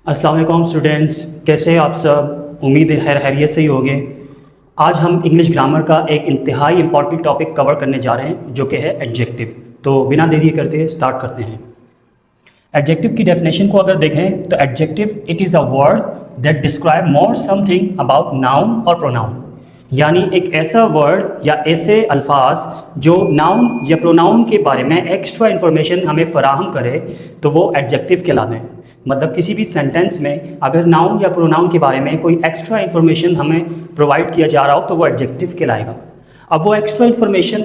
अस्सलाम वालेकुम स्टूडेंट्स, कैसे हैं आप सब। उम्मीद है खैर खैरियत से ही होंगे। आज हम इंग्लिश ग्रामर का एक इंतहाई इंपॉर्टेंट टॉपिक कवर करने जा रहे हैं जो कि है एडजेक्टिव। तो बिना देरी करते स्टार्ट करते हैं। एडजेक्टिव की डेफिनेशन को अगर देखें तो adjective it is a word that describe more something about noun और प्रोनाउन, यानी एक ऐसा वर्ड या ऐसे अल्फाज जो नाउन या प्रोनाउन के बारे में एक्स्ट्रा इन्फॉर्मेशन हमें फराहम करे तो वो एडजेक्टिव कहलाते हैं। मतलब किसी भी सेंटेंस में अगर नाउन या प्रोनाउन के बारे में कोई एक्स्ट्रा इन्फॉर्मेशन हमें प्रोवाइड किया जा रहा हो तो वो एडजेक्टिव कहलाएगा। अब वो एक्स्ट्रा इन्फॉर्मेशन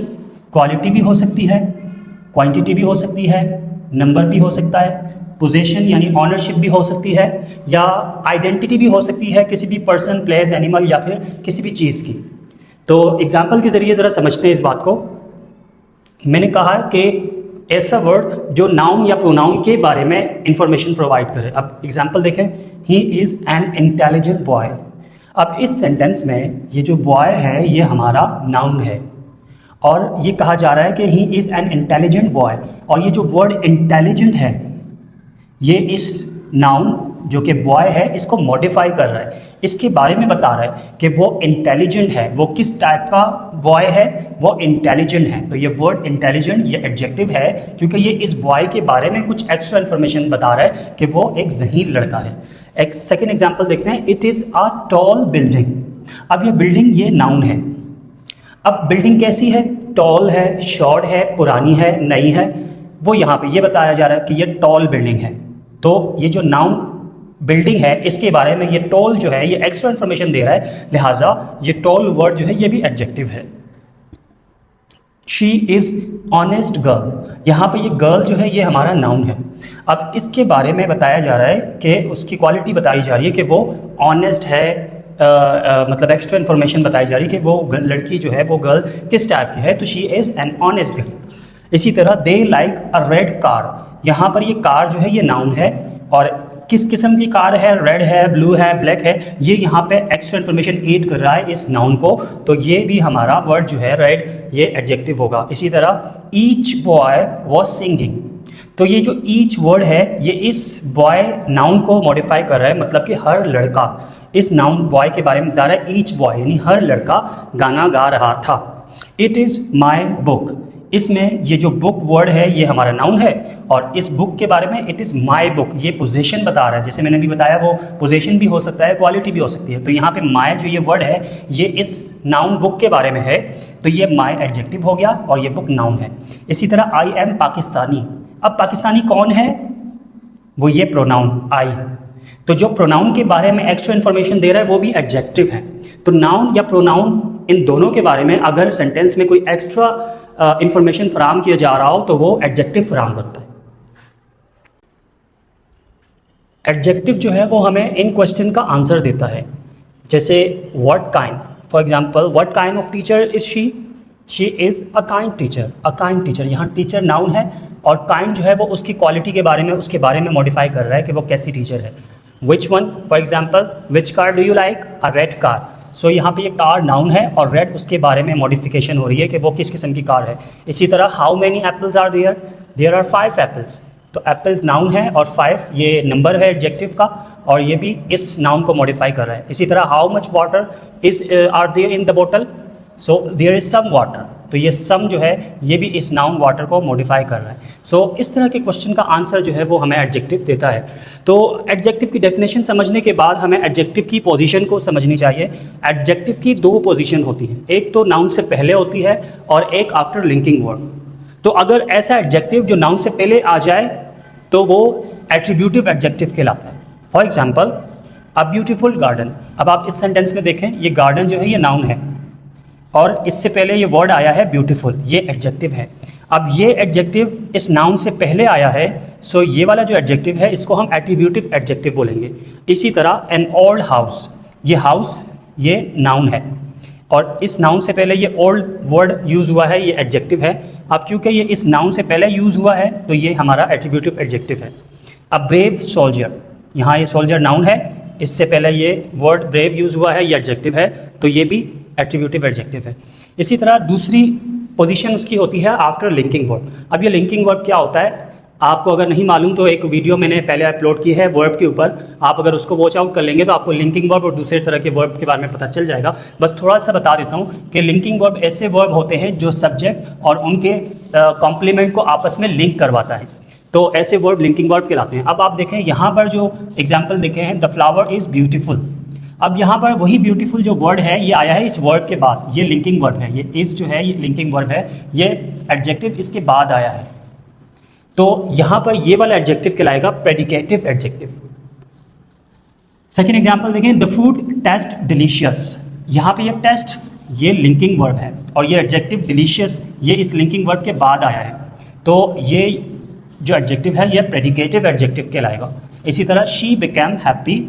क्वालिटी भी हो सकती है, क्वांटिटी भी हो सकती है, नंबर भी हो सकता है, पोजीशन यानी ऑनरशिप भी हो सकती है, या आइडेंटिटी भी हो सकती है किसी भी पर्सन, प्लेस, एनिमल या फिर किसी भी चीज़ की। तो एग्जाम्पल के ज़रिए ज़रा समझते हैं इस बात को। मैंने कहा कि ऐसा वर्ड जो नाउन या प्रोनाउन के बारे में इंफॉर्मेशन प्रोवाइड करे। अब एग्जाम्पल देखें, he is an intelligent boy. अब इस सेंटेंस में ये जो बॉय है ये हमारा नाउन है और ये कहा जा रहा है कि he is an intelligent boy, और ये जो वर्ड इंटेलिजेंट है ये इस नाउन जो कि बॉय है इसको मॉडिफाई कर रहा है, इसके बारे में बता रहा है कि वो इंटेलिजेंट है। वो किस टाइप का बॉय है, वो इंटेलिजेंट है। तो ये वर्ड इंटेलिजेंट ये एडजेक्टिव है क्योंकि ये इस बॉय के बारे में कुछ एक्स्ट्रा इन्फॉर्मेशन बता रहा है कि वो एक ज़हीन लड़का है। एक सेकेंड एग्जाम्पल देखते हैं, it is a tall building. अब ये बिल्डिंग ये नाउन है। अब बिल्डिंग कैसी है, टॉल है, शॉर्ट है, पुरानी है, नई है, वो यहाँ पे ये बताया जा रहा है कि ये टॉल बिल्डिंग है। तो ये जो नाउन बिल्डिंग है इसके बारे में ये टॉल जो है ये एक्स्ट्रा इन्फॉर्मेशन दे रहा है, लिहाजा ये टॉल वर्ड जो है ये भी एडजेक्टिव है। शी इज़ ऑनेस्ट गर्ल, यहाँ पे ये गर्ल जो है ये हमारा नाउन है। अब इसके बारे में बताया जा रहा है कि उसकी क्वालिटी बताई जा रही है कि वो ऑनेस्ट है, मतलब एक्स्ट्रा इन्फॉर्मेशन बताई जा रही है कि वो लड़की जो है वो गर्ल किस टाइप की है, तो she is an honest girl. इसी तरह they like a red car, यहाँ पर ये कार जो है ये नाउन है और किस किस्म की कार है, रेड है, ब्लू है, ब्लैक है, ये यहाँ पे एक्स्ट्रा इन्फॉर्मेशन ऐड कर रहा है इस नाउन को, तो ये भी हमारा वर्ड जो है रेड ये एडजेक्टिव होगा। इसी तरह ईच बॉय वॉज सिंगिंग, तो ये जो ईच वर्ड है ये इस बॉय नाउन को मॉडिफाई कर रहा है, मतलब कि हर लड़का, इस नाउन बॉय के बारे में बता रहा है ईच बॉय यानी हर लड़का गाना गा रहा था। इट इज़ माई बुक, इसमें ये जो बुक वर्ड है ये हमारा नाउन है और इस बुक के बारे में इट इज़ माई बुक ये पोजीशन बता रहा है। जैसे मैंने भी बताया वो पोजीशन भी हो सकता है, क्वालिटी भी हो सकती है। तो यहाँ पे माई जो ये वर्ड है ये इस नाउन बुक के बारे में है, तो ये माई एडजेक्टिव हो गया और ये बुक नाउन है। इसी तरह आई एम पाकिस्तानी, अब पाकिस्तानी कौन है, वो ये प्रोनाउन आई, तो जो प्रोनाउन के बारे में एक्स्ट्रा इन्फॉर्मेशन दे रहा है वो भी एडजेक्टिव है। तो नाउन या प्रोनाउन इन दोनों के बारे में अगर सेंटेंस में कोई एक्स्ट्रा इंफॉर्मेशन फराहम किया जा रहा हो तो वो एडजेक्टिव फराहम करता है। एडजेक्टिव जो है वो हमें इन क्वेश्चन का आंसर देता है, जैसे what kind, for example what kind of teacher is she, she is a kind teacher. A kind teacher, यहाँ टीचर नाउन है और काइंड जो है वो उसकी क्वालिटी के बारे में, उसके बारे में मॉडिफाई कर रहा है कि वो कैसी टीचर है। Which one, for example which car do you like, a red car. So यहाँ पे ये कार नाउन है और रेड उसके बारे में मॉडिफिकेशन हो रही है कि वो किस किस्म की कार है। इसी तरह how many apples are there, there are 5 apples, तो एप्पल्स नाउन है और 5 ये नंबर है एडजेक्टिव का और ये भी इस नाउन को मॉडिफाई कर रहा है। इसी तरह how much water is are there in the बोतल, so there is some water, तो ये सम जो है ये भी इस नाउन वाटर को मॉडिफाई कर रहा है। सो इस तरह के क्वेश्चन का आंसर जो है वो हमें एडजेक्टिव देता है। तो एडजेक्टिव की डेफिनेशन समझने के बाद हमें एडजेक्टिव की पोजीशन को समझनी चाहिए। एडजेक्टिव की 2 पोजीशन होती हैं, एक तो नाउन से पहले होती है और एक आफ्टर लिंकिंग वर्ड। तो अगर ऐसा एडजेक्टिव जो नाउन से पहले आ जाए तो वो एट्रीब्यूटिव एडजेक्टिव कहलाता है। For example a beautiful garden, अब आप इस सेंटेंस में देखें ये गार्डन जो है ये नाउन है और इससे पहले ये वर्ड आया है ब्यूटीफुल, ये एडजेक्टिव है। अब ये एडजेक्टिव इस नाउन से पहले आया है, सो ये वाला जो एडजेक्टिव है इसको हम एट्रीब्यूटिव एडजेक्टिव बोलेंगे। इसी तरह एन ओल्ड हाउस, ये हाउस ये नाउन है और इस नाउन से पहले ये ओल्ड वर्ड यूज़ हुआ है, ये एडजेक्टिव है। अब क्योंकि ये इस नाउन से पहले यूज़ हुआ है तो ये हमारा एट्रीब्यूटिव एडजेक्टिव है। अब ब्रेव सोल्जर, यहाँ ये सोल्जर नाउन है, इससे पहले ये वर्ड ब्रेव यूज़ हुआ है, ये एडजेक्टिव है, तो ये भी एट्रीब्यूटिव एडजेक्टिव है। इसी तरह दूसरी पोजीशन उसकी होती है आफ्टर लिंकिंग वर्ड। अब ये लिंकिंग वर्ड क्या होता है, आपको अगर नहीं मालूम तो एक वीडियो मैंने पहले अपलोड की है वर्ब के ऊपर, आप अगर उसको वॉच आउट कर लेंगे तो आपको लिंकिंग वर्ब और दूसरे तरह के वर्ब के बारे में पता चल जाएगा। बस थोड़ा सा बता देता हूँ कि लिंकिंग वर्ब ऐसे वर्ब होते हैं जो सब्जेक्ट और उनके कॉम्प्लीमेंट को आपस में लिंक करवाता है, तो ऐसे वर्ब लिंकिंग वर्ब कहलाते हैं। अब आप देखें यहाँ पर जो एग्जाम्पल देखे हैं, द फ्लावर इज़ ब्यूटीफुल। अब यहाँ पर वही ब्यूटीफुल जो वर्ड है ये आया है इस वर्ड के बाद, ये लिंकिंग वर्ब है, ये इज़ जो है ये लिंकिंग वर्ब है, ये एडजेक्टिव इसके बाद आया है, तो यहाँ पर ये वाला एडजेक्टिव कहलाएगा प्रेडिकेटिव एडजेक्टिव। सेकेंड एग्जाम्पल देखें, द फूड टेस्ट डिलीशियस। यहाँ पे ये टेस्ट ये लिंकिंग वर्ब है और ये एडजेक्टिव डिलीशियस ये इस लिंकिंग वर्ब के बाद आया है, तो ये जो एडजेक्टिव है ये प्रेडिकेटिव एडजेक्टिव कहलाएगा। इसी तरह शी बिकेम हैप्पी,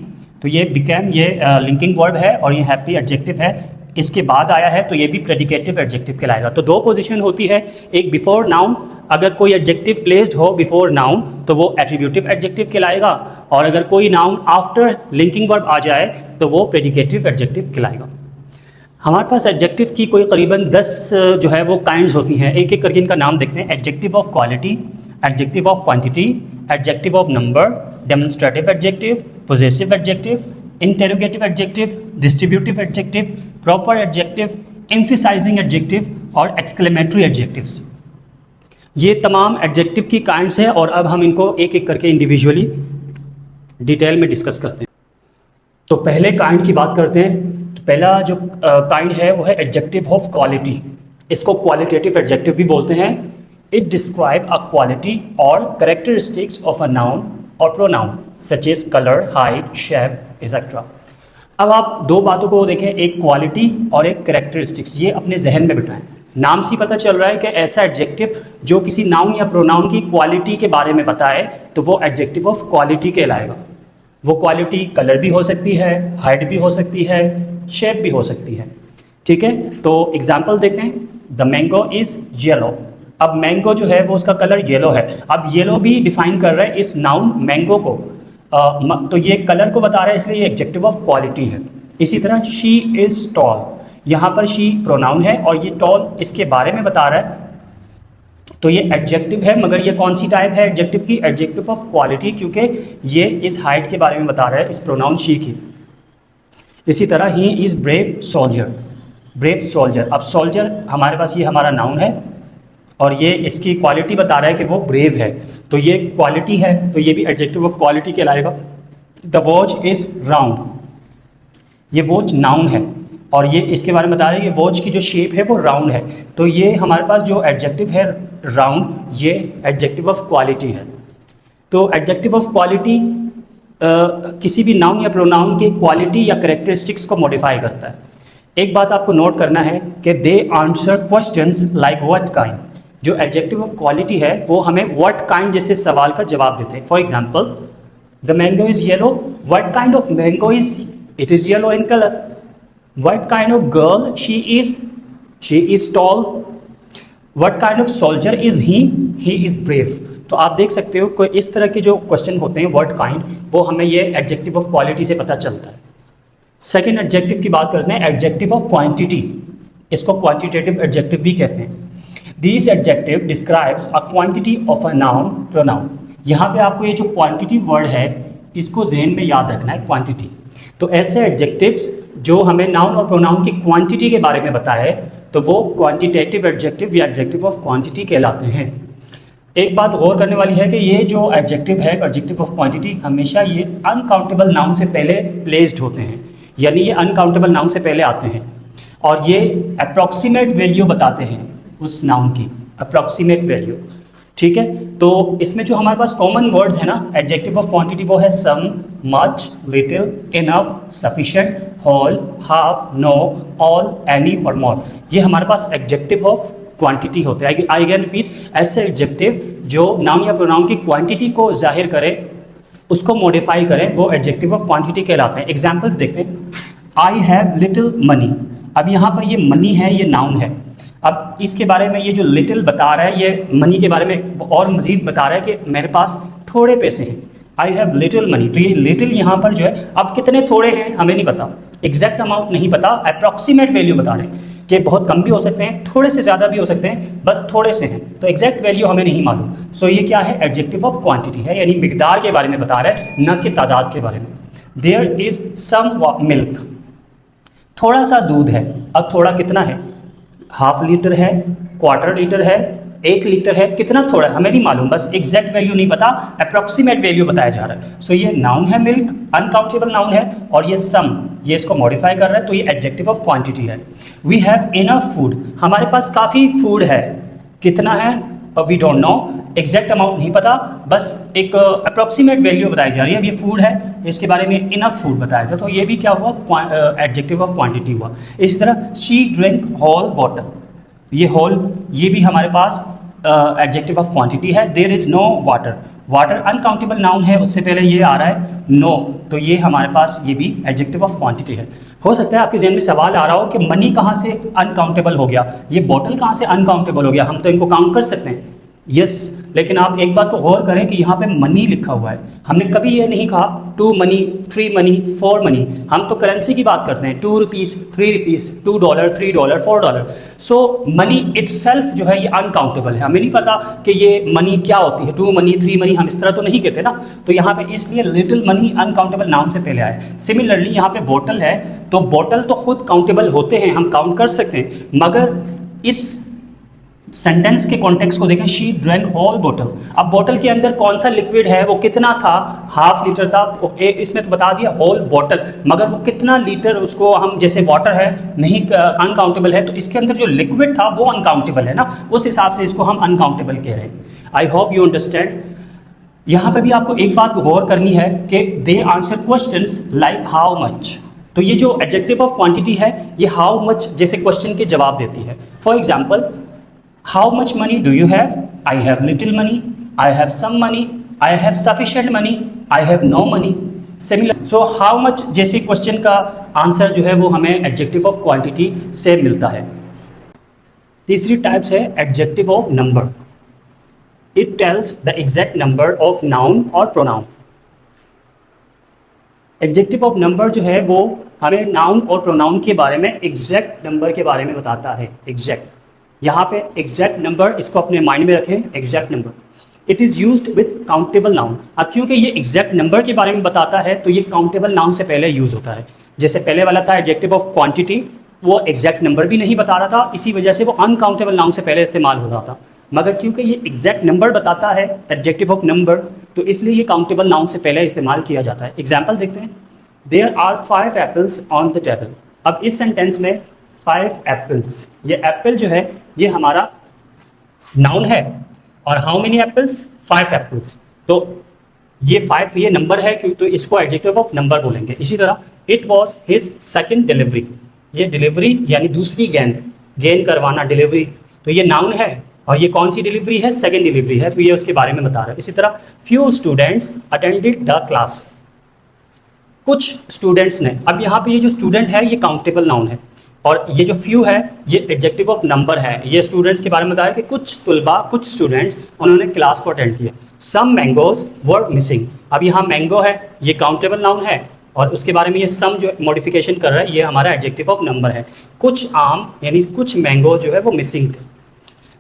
तो ये बिकेम ये लिंकिंग वर्ब है और ये हैप्पी एडजेक्टिव है, इसके बाद आया है, तो ये भी प्रेडिकेटिव एडजेक्टिव कहलाएगा। तो दो पोजीशन होती है, एक बिफोर नाउन, अगर कोई एडजेक्टिव प्लेस्ड हो बिफोर नाउन तो वो एट्रीब्यूटिव एडजेक्टिव कहलाएगा, और अगर कोई नाउन आफ्टर लिंकिंग वर्ब आ जाए तो वो प्रेडिकेटिव एडजेक्टिव कहलाएगा। हमारे पास एडजेक्टिव की कोई करीबन 10 जो है वो काइंड्स होती हैं, एक एक करके इनका नाम देखते हैं। Adjective of quality, adjective of quantity, adjective of number, demonstrative adjective, possessive adjective, interrogative adjective, distributive adjective, proper adjective, emphasizing adjective और एक्सक्लेमेटरी एडजेक्टिव्स। ये तमाम एडजेक्टिव की काइंड्स हैं और अब हम इनको एक एक करके इंडिविजुअली डिटेल में डिस्कस करते हैं। तो पहले काइंड की बात करते हैं। तो पहला जो काइंड है वो है एडजेक्टिव ऑफ क्वालिटी, इसको क्वालिटेटिव एडजेक्टिव भी बोलते हैं। इट डिस्क्राइब अ क्वालिटी और कैरेक्टरिस्टिक्स ऑफ अ नाउन और pronoun such as colour, height, shape etcetera. अब आप दो बातों को देखें, एक क्वालिटी और एक कैरेक्टरिस्टिक्स, ये अपने जहन में बिठाएं। नाम से पता चल रहा है कि ऐसा एडजेक्टिव जो किसी नाउन या प्रोनाउन की क्वालिटी के बारे में बताए तो वो एडजेक्टिव ऑफ क्वालिटी कहलाएगा। वो क्वालिटी कलर भी हो सकती है, हाइट भी हो सकती है, शेप भी हो सकती है, ठीक है। तो एग्जाम्पल देखते हैं, द मैंगो इज़ येलो। अब मैंगो जो है वो उसका कलर येलो है। अब येलो भी डिफाइन कर रहा है इस नाउन मैंगो को, तो ये कलर को बता रहा है, इसलिए ये एडजेक्टिव ऑफ क्वालिटी है। इसी तरह शी इज़ टॉल, यहाँ पर शी प्रोनाउन है और ये टॉल इसके बारे में बता रहा है, तो ये एडजेक्टिव है, मगर ये कौन सी टाइप है एडजेक्टिव की? एडजेक्टिव ऑफ क्वालिटी, क्योंकि ये इस हाइट के बारे में बता रहा है, इस प्रोनाउन शी की। इसी तरह he is brave soldier, brave soldier. अब सोल्जर हमारे पास ये हमारा नाउन है और ये इसकी क्वालिटी बता रहा है कि वो ब्रेव है, तो ये क्वालिटी है, तो ये भी एडजेक्टिव ऑफ क्वालिटी कहलाएगा। द वॉच इज़ राउंड, ये वॉच नाउन है और ये इसके बारे में बता रहा है कि वॉच की जो शेप है वो राउंड है, तो ये हमारे पास जो एडजेक्टिव है राउंड, ये एडजेक्टिव ऑफ क्वालिटी है। तो एडजेक्टिव ऑफ क्वालिटी किसी भी नाउन या प्रोनाउन की क्वालिटी या कैरेक्टरिस्टिक्स को मॉडिफाई करता है। एक बात आपको नोट करना है कि they answer questions like what kind. जो एडजेक्टिव ऑफ क्वालिटी है वो हमें व्हाट काइंड जैसे सवाल का जवाब देते हैं। For example, the mango is yellow, what kind of mango is, it is yellow in colour. What kind of girl she is? She is tall. What kind of soldier is he? He is brave. तो आप देख सकते हो कि इस तरह के जो क्वेश्चन होते हैं what kind, वो हमें ये एडजेक्टिव ऑफ क्वालिटी से पता चलता है। सेकेंड एडजेक्टिव की बात करते हैं, एडजेक्टिव ऑफ क्वांटिटी, इसको क्वांटिटेटिव एडजेक्टिव भी कहते हैं। This adjective describes a quantity of a noun pronoun. यहाँ पे आपको ये जो क्वांटिटी वर्ड है इसको जहन में याद रखना है, क्वांटिटी। तो ऐसे एडजेक्टिव्स जो हमें नाउन और प्रोनाउन की क्वांटिटी के बारे में बताए तो वो क्वांटिटेटिव एडजेक्टिव या एडजेक्टिव ऑफ क्वांटिटी कहलाते हैं। एक बात गौर करने वाली है कि ये जो एडजेक्टिव है, एडजेक्टिव ऑफ क्वांटिटी, हमेशा ये अनकाउंटेबल नाउन से पहले प्लेस्ड होते हैं, यानी ये अनकाउंटेबल नाउन से पहले आते हैं और ये अप्रॉक्सीमेट वैल्यू बताते हैं उस नाउन की, अप्रॉक्सीमेट वैल्यू, ठीक है। तो इसमें जो हमारे पास कॉमन वर्ड्स है ना एडजेक्टिव ऑफ क्वांटिटी, वो है some, much, little, enough, sufficient, whole, half, no, all, any और मोर। ये हमारे पास एडजेक्टिव ऑफ क्वांटिटी होते हैं। आई अगेन रिपीट, ऐसे एडजेक्टिव जो नाउन या प्रोनाउन की क्वांटिटी को जाहिर करे, उसको मॉडिफाई करें, वो एडजेक्टिव ऑफ क्वांटिटी कहलाते हैं। एग्जाम्पल्स देखते हैं, आई हैव लिटिल मनी। अब यहाँ पर ये मनी है, ये नाउन है। अब इसके बारे में ये जो लिटिल बता रहा है, ये मनी के बारे में और मज़ीद बता रहा है कि मेरे पास थोड़े पैसे हैं, आई हैव लिटिल मनी। तो ये लिटिल यहाँ पर जो है, अब कितने थोड़े हैं हमें नहीं पता, एग्जैक्ट अमाउंट नहीं पता, अप्रॉक्सीमेट वैल्यू बता रहे हैं। कि बहुत कम भी हो सकते हैं, थोड़े से ज़्यादा भी हो सकते हैं, बस थोड़े से हैं, तो एग्जैक्ट वैल्यू हमें नहीं मालूम। सो ये क्या है, एडजेक्टिव ऑफ क्वांटिटी है, यानी मिकदार के बारे में बता रहा है, न कि तादाद के बारे में। देयर इज सम मिल्क, थोड़ा सा दूध है। अब थोड़ा कितना है, हाफ लीटर है, क्वार्टर लीटर है, 1 लीटर है, कितना थोड़ा हमें नहीं मालूम, बस एग्जैक्ट वैल्यू नहीं पता, अप्रोक्सीमेट वैल्यू बताया जा रहा है। सो ये नाउन है मिल्क, अनकाउंटेबल नाउन है, और ये सम, ये इसको मॉडिफाई कर रहा है, तो ये एडजेक्टिव ऑफ क्वांटिटी है। वी हैव इनफ फूड, हमारे पास काफ़ी फूड है, कितना है we don't know, exact amount नहीं पता, बस एक अप्रोक्सीमेट वैल्यू बताई जा रही है। ये फूड है, इसके बारे में इनफ फूड बताया था, तो ये भी क्या हुआ, एडजेक्टिव ऑफ क्वांटिटी हुआ। इसी तरह शी ड्रिंक होल बॉटल, ये होल, ये भी हमारे पास एडजेक्टिव ऑफ क्वांटिटी है। There is no water, water uncountable noun है, उससे पहले ये आ रहा है नो, तो ये हमारे पास ये भी एडजेक्टिव ऑफ क्वांटिटी है। हो सकता है आपके जहन में सवाल आ रहा हो कि मनी कहाँ से अनकाउंटेबल हो गया, ये बॉटल कहाँ से अनकाउंटेबल हो गया, हम तो इनको काउंट कर सकते हैं। यस, लेकिन आप एक बात को गौर करें कि यहाँ पे मनी लिखा हुआ है, हमने कभी ये नहीं कहा 2 मनी, 3 मनी, 4 मनी, हम तो करेंसी की बात करते हैं, 2 रुपीज़, 3 रुपीज़, $2, $3, $4। सो मनी इटसेल्फ जो है ये अनकाउंटेबल है, हमें नहीं पता कि ये मनी क्या होती है, 2 मनी, 3 मनी, हम इस तरह तो नहीं कहते ना, तो यहाँ पे इसलिए लिटिल मनी अनकाउंटेबल नाउन से पहले आए। सिमिलरली यहाँ पे बॉटल है, तो बॉटल तो खुद काउंटेबल होते हैं, हम काउंट कर सकते हैं, मगर इस सेंटेंस के कॉन्टेक्स्ट को देखें, शी ड्रैंक होल बॉटल। अब बॉटल के अंदर कौन सा लिक्विड है, वो कितना था, हाफ लीटर था, इसमें तो बता दिया होल बॉटल, मगर वो कितना लीटर, उसको हम जैसे वाटर है नहीं अनकाउंटेबल है, तो इसके अंदर जो लिक्विड था वो अनकाउंटेबल है ना, उस हिसाब से इसको हम अनकाउंटेबल कह रहे हैं। I hope you understand. यहाँ पे भी आपको एक बात गौर करनी है कि they answer questions like how much, तो ये जो एडजेक्टिव ऑफ क्वांटिटी है ये हाउ मच जैसे क्वेश्चन के जवाब देती है। For example, how much money do you have? I have little money, I have some money, I have sufficient money, I have no money. Similar, so how much जैसे question का answer जो है वो हमें एडजेक्टिव ऑफ क्वांटिटी से मिलता है। तीसरी टाइप्स है adjective of number. It tells the exact number of noun और प्रोनाउन। एडजेक्टिव ऑफ नंबर जो है वो हमें नाउन और प्रोनाउन के बारे में एग्जैक्ट नंबर के बारे में बताता है। एग्जैक्ट, यहाँ पे एग्जैक्ट नंबर, इसको अपने माइंड में रखें, exact number. It is used with countable noun. अब क्योंकि ये एग्जैक्ट नंबर के बारे में बताता है तो ये काउंटेबल नाउन से पहले यूज़ होता है। जैसे पहले वाला था एडजेक्टिव ऑफ क्वांटिटी, वो एग्जैक्ट नंबर भी नहीं बता रहा था, इसी वजह से वो अनकाउंटेबल नाउन से पहले इस्तेमाल हो रहा था। मगर क्योंकि ये एग्जैक्ट नंबर बताता है, एडजेक्टिव ऑफ नंबर, तो इसलिए ये काउंटेबल नाउन से पहले इस्तेमाल किया जाता है। एग्जाम्पल देखते हैं, there are 5 apples on the table. अब इस सेंटेंस में 5 एप्पल्स, ये एप्पल जो है ये हमारा नाउन है, और हाउ मेनी एप्पल्स, 5 एप्पल्स, तो ये 5 ये नंबर है, क्यों, तो इसको एडजेक्टिव ऑफ नंबर बोलेंगे। इसी तरह it was his second delivery, ये डिलीवरी यानी दूसरी गेंद, गेंद करवाना, डिलीवरी, तो ये नाउन है, और ये कौन सी डिलीवरी है, सेकेंड डिलीवरी है, तो ये उसके बारे में बता रहा है। इसी तरह few students attended the class, कुछ स्टूडेंट्स ने। अब यहाँ पे ये जो स्टूडेंट है ये काउंटेबल नाउन है, और ये जो फ्यू है ये एडजेक्टिव ऑफ नंबर है। ये स्टूडेंट्स के बारे में बताया कि कुछ तुलबा, कुछ स्टूडेंट्स उन्होंने क्लास को अटेंड किया। सम मैंगोज वर मिसिंग, अब यहाँ मैंगो है, ये काउंटेबल नाउन है, और उसके बारे में ये सम जो मॉडिफिकेशन कर रहा है ये हमारा एडजेक्टिव ऑफ नंबर है। कुछ आम यानी कुछ मैंगो जो है वो मिसिंग थे।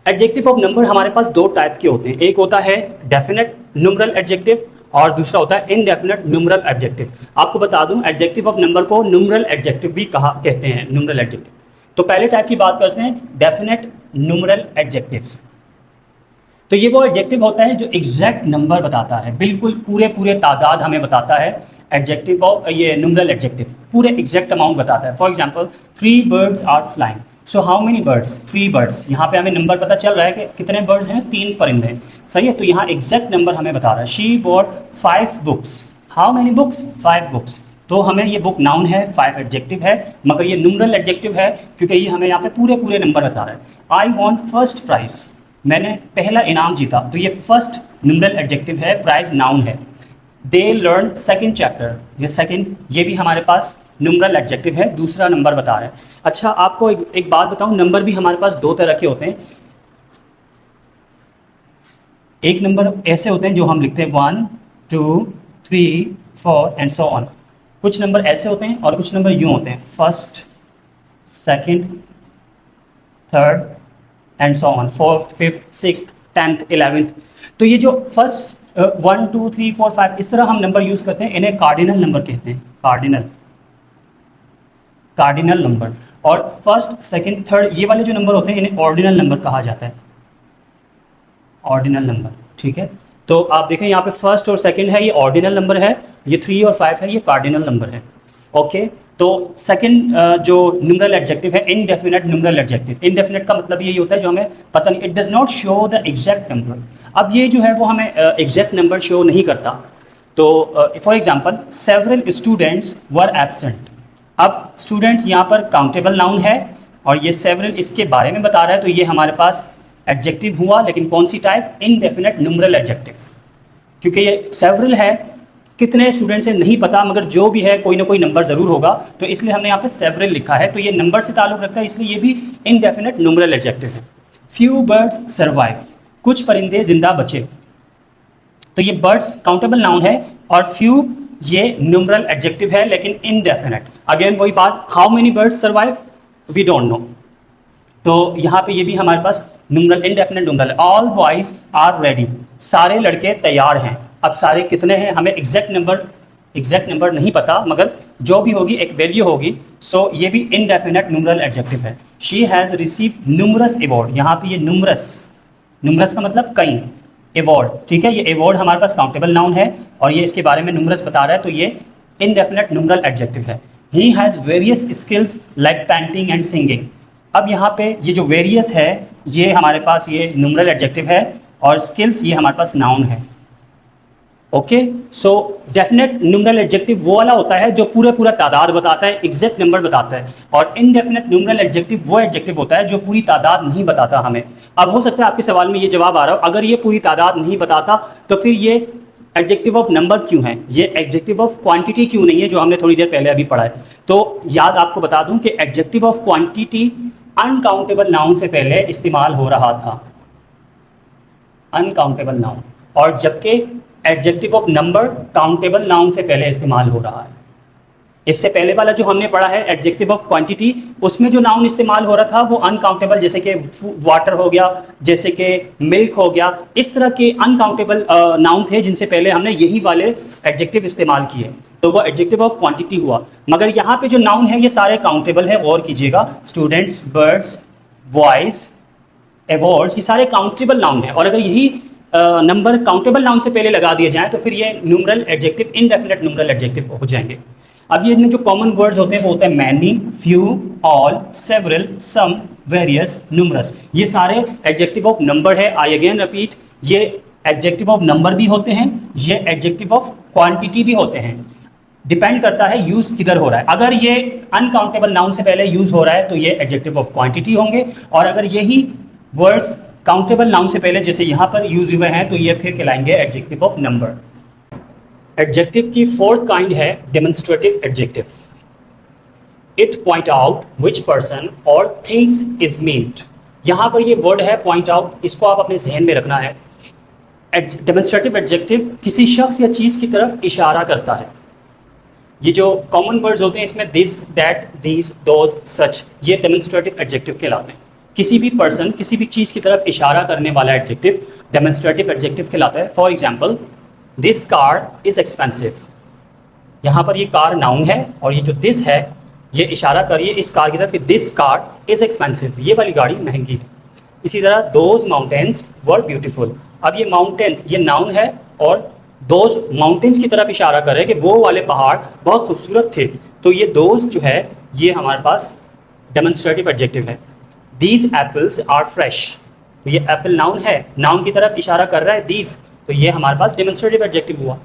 एडजेक्टिव ऑफ नंबर हमारे पास 2 टाइप के होते हैं, एक होता है डेफिनेट न्यूमरल एडजेक्टिव और दूसरा होता है इनडेफिनेट न्यूमरल एडजेक्टिव। आपको बता दूं एडजेक्टिव ऑफ नंबर को न्यूमरल एडजेक्टिव भी कहते हैं, न्यूमरल एडजेक्टिव। तो पहले टाइप की बात करते हैं, डेफिनेट न्यूमरल एडजेक्टिव्स। तो ये वो एडजेक्टिव होता है जो एग्जैक्ट नंबर बताता है, बिल्कुल पूरे तादाद हमें बताता है। एडजेक्टिव ऑफ ये न्यूमरल एडजेक्टिव पूरे एग्जैक्ट अमाउंट बताता है। For example 3 birds are flying, so how many birds, 3 birds, यहाँ पे हमें नंबर पता चल रहा है कि कितने बर्ड्स हैं, 3 परिंदे हैं, सही है, तो यहाँ एग्जैक्ट नंबर हमें बता रहा है। She bought 5 books, how many books, 5 books, तो हमें ये बुक नाउन है, 5 एडजेक्टिव है, मगर ये न्यूमरल एडजेक्टिव है क्योंकि ये हमें यहाँ पे पूरे नंबर बता रहा है। आई वॉन्ट फर्स्ट प्राइज, मैंने पहला इनाम जीता, तो ये फर्स्ट न्यूमरल एडजेक्टिव है, प्राइज नाउन है। दे लर्न सेकेंड चैप्टर, ये सेकेंड, ये भी हमारे पास न्यूमरल एडजेक्टिव है, दूसरा नंबर बता रहा है। अच्छा आपको एक बात बताऊं, नंबर भी हमारे पास 2 तरह के होते हैं। एक नंबर ऐसे होते हैं जो हम लिखते हैं 1 2 3 4 एंड सो ऑन। कुछ नंबर ऐसे होते हैं और कुछ नंबर यूं होते हैं, first, second, third and so on, fourth, fifth, sixth, 10th, 11th। तो ये जो फर्स्ट 1 2 3 4 5 इस तरह हम नंबर यूज करते हैं, इन्हें कार्डिनल नंबर कहते हैं। Cardinal number. और फर्स्ट, सेकंड, थर्ड ये वाले जो नंबर होते हैं इन्हें ऑर्डिनल नंबर कहा जाता है। ऑर्डिनल नंबर, ठीक है। तो आप देखें यहाँ पे फर्स्ट और सेकंड है, ये ऑर्डिनल नंबर है, ये 3 और 5 है, ये कार्डिनल नंबर है। ओके, तो सेकंड जो न्यूमरल एडजेक्टिव है, इनडेफिनेट न्यूमरल एडजेक्टिव। इनडेफिनेट का मतलब यही होता है जो हमें पता नहीं, it does not show the exact number. अब ये जो है वो हमें एग्जैक्ट नंबर शो नहीं करता। तो for example, several students were absent. अब स्टूडेंट्स यहाँ पर काउंटेबल नाउन है और ये सेवरल इसके बारे में बता रहा है, तो ये हमारे पास एडजेक्टिव हुआ, लेकिन कौन सी टाइप? Indefinite numeral adjective. क्योंकि ये सेवरल है, कितने स्टूडेंट्स है नहीं पता, मगर जो भी है कोई ना कोई नंबर ज़रूर होगा, तो इसलिए हमने यहाँ पे सेवरल लिखा है। तो ये नंबर से ताल्लुक़ रखता है, इसलिए ये भी इनडेफिनेट न्यूमरल एडजेक्टिव है। फ्यू बर्ड्स सर्वाइव, कुछ परिंदे जिंदा बचे। तो ये बर्ड्स काउंटेबल नाउन है और फ्यू ये न्यूमरल एडजेक्टिव है, लेकिन इनडेफिनेट। अगेन वही बात, how many birds survive, we don't know. तो यहाँ पे ये भी हमारे पास न्यूमरल, इनडेफिनेट न्यूमरल है। ऑल बॉयज आर रेडी, सारे लड़के तैयार हैं। अब सारे कितने हैं हमें एग्जैक्ट नंबर नहीं पता, मगर जो भी होगी एक वैल्यू होगी। सो ये भी इनडेफिनेट न्यूमरल एडजेक्टिव है। She has received numerous award, यहाँ पे ये न्यूमरस का मतलब कई, अवार्ड, ठीक है। ये अवार्ड हमारे पास काउंटेबल नाउन है और ये इसके बारे में न्यूमरस बता रहा है, तो ये इनडेफिनेट न्यूमरल एडजेक्टिव है। He has various skills like painting and singing. अब यहाँ पे ये जो वेरियस है ये हमारे पास ये न्यूमरल एडजेक्टिव है और स्किल्स ये हमारे पास नाउन है। ओके, सो डेफिनेट न्यूमरल एडजेक्टिव वो वाला होता है जो पूरा तादाद बताता है, एग्जैक्ट नंबर बताता है। और इनडेफिनेट न्यूमरल एडजेक्टिव वो एडजेक्टिव होता है जो पूरी तादाद नहीं बताता हमें। अब हो सकता है आपके सवाल में ये जवाब आ रहा हो, अगर ये पूरी तादाद नहीं बताता तो फिर ये एडजेक्टिव ऑफ नंबर क्यों है, ये एडजेक्टिव ऑफ क्वांटिटी क्यों नहीं है, जो हमने थोड़ी देर पहले अभी पढ़ा है। तो याद आपको बता दूं कि adjective of quantity uncountable noun से पहले इस्तेमाल हो रहा था, अनकाउंटेबल नाउन, और जबकि adjective of number countable noun से पहले इस्तेमाल हो रहा है। इससे पहले वाला जो हमने पढ़ा है एडजेक्टिव ऑफ क्वांटिटी, उसमें जो नाउन इस्तेमाल हो रहा था वो अनकाउंटेबल, जैसे कि वाटर हो गया, जैसे कि मिल्क हो गया, इस तरह के अनकाउंटेबल नाउन थे जिनसे पहले हमने यही वाले एडजेक्टिव इस्तेमाल किए, तो वो एडजेक्टिव ऑफ क्वांटिटी हुआ। मगर यहाँ पे जो नाउन है ये सारे काउंटेबल है, गौर कीजिएगा, स्टूडेंट्स, बर्ड्स, बॉयज, अवार्ड्स, ये सारे काउंटेबल नाउन है। और अगर यही नंबर काउंटेबल नाउन से पहले लगा दिए जाएं तो फिर ये numeral adjective, indefinite numeral adjective हो जाएंगे। अब ये इनमें जो कॉमन वर्ड्स होते हैं वो होते हैं मैनी, फ्यू, ऑल, सेवरल, सम, वेरियस, न्यूमरस। ये सारे एडजेक्टिव ऑफ नंबर है। आई अगेन रिपीट, ये एडजेक्टिव ऑफ नंबर भी होते हैं, ये एडजेक्टिव ऑफ क्वांटिटी भी होते हैं। डिपेंड करता है यूज किधर हो रहा है। अगर ये अनकाउंटेबल नाउन से पहले यूज हो रहा है तो ये एडजेक्टिव ऑफ क्वांटिटी होंगे, और अगर यही वर्ड्स काउंटेबल नाउन से पहले जैसे यहाँ पर यूज हुए हैं तो ये फिर कहलाएंगे एडजेक्टिव ऑफ नंबर। एडजेक्टिव की फोर्थ काइंड है demonstrative adjective. It point out which person और थिंग्स इज मीन्ड। यहाँ पर ये वर्ड है पॉइंट आउट, इसको आप अपने जहन में रखना है। डेमोन्स्ट्रेटिव एडजेक्टिव किसी शख्स या चीज़ की तरफ इशारा करता है। ये जो कॉमन वर्ड्स होते हैं इसमें दिस, दैट, दीज, दोज, सच, ये डेमोन्स्ट्रेटिव एडजेक्टिव कहलाते हैं। किसी भी पर्सन, किसी भी चीज़ की तरफ इशारा करने वाला एडजेक्टिव डेमोन्स्ट्रेटिव एडजेक्टिव कहलाता है। For example, this car is expensive. यहाँ पर ये कार नाउन है और ये जो दिस है ये इशारा करिए इस कार की तरफ, दिस कार इज़ एक्सपेंसिव, ये वाली गाड़ी महंगी है। इसी तरह दोज माउंटेन्स वर ब्यूटीफुल। अब ये माउंटेन्स ये नाउन है और दोज माउंटेन्स की तरफ इशारा कर रहे हैं कि वो वाले पहाड़ बहुत खूबसूरत थे, तो ये दोज जो है ये हमारे पास डेमोन्स्ट्रेटिव एडजेक्टिव है। दीज एप्पल्स आर फ्रेश, तो ये एप्पल नाउन है, नाउन की तरफ इशारा कर रहा है दीज, तो ये हमारे पास डेमोन्स्ट्रेटिव एडजेक्टिव हुआ।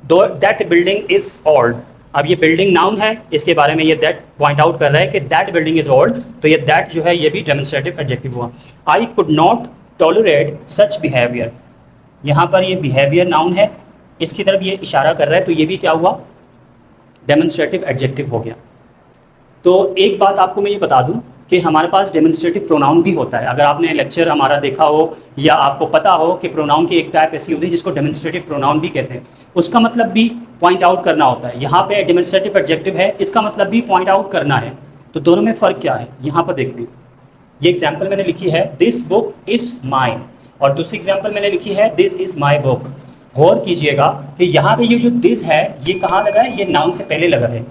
दैट बिल्डिंग इज ओल्ड, अब ये बिल्डिंग नाउन है, इसके बारे में ये दैट पॉइंट आउट कर रहा है कि दैट बिल्डिंग इज ओल्ड, तो ये दैट जो है ये भी डेमोन्स्ट्रेटिव एडजेक्टिव हुआ। I could not tolerate such behaviour, यहाँ पर ये बिहेवियर नाउन है, इसकी तरफ ये इशारा कर रहा है, तो ये भी क्या हुआ, डेमोन्स्ट्रेटिव एडजेक्टिव हो गया। तो एक बात आपको मैं ये बता दूं कि हमारे पास डेमोन्स्ट्रेटिव प्रोनाउन भी होता है। अगर आपने लेक्चर हमारा देखा हो या आपको पता हो कि प्रोनाउन की एक टाइप ऐसी होती है जिसको डेमोन्स्ट्रेटिव प्रोनाउन भी कहते हैं, उसका मतलब भी पॉइंट आउट करना होता है। यहाँ पे डेमोन्स्ट्रेटिव एडजेक्टिव है, इसका मतलब भी पॉइंट आउट करना है। तो दोनों में फ़र्क क्या है यहाँ पर देखते हैं। ये एग्जाम्पल मैंने लिखी है दिस बुक इज माइन, और दूसरी एग्जाम्पल मैंने लिखी है दिस इज माई बुक। गौर कीजिएगा कि यहाँ पे ये जो दिस है ये कहाँ लगा है, ये नाउन से पहले लगा है,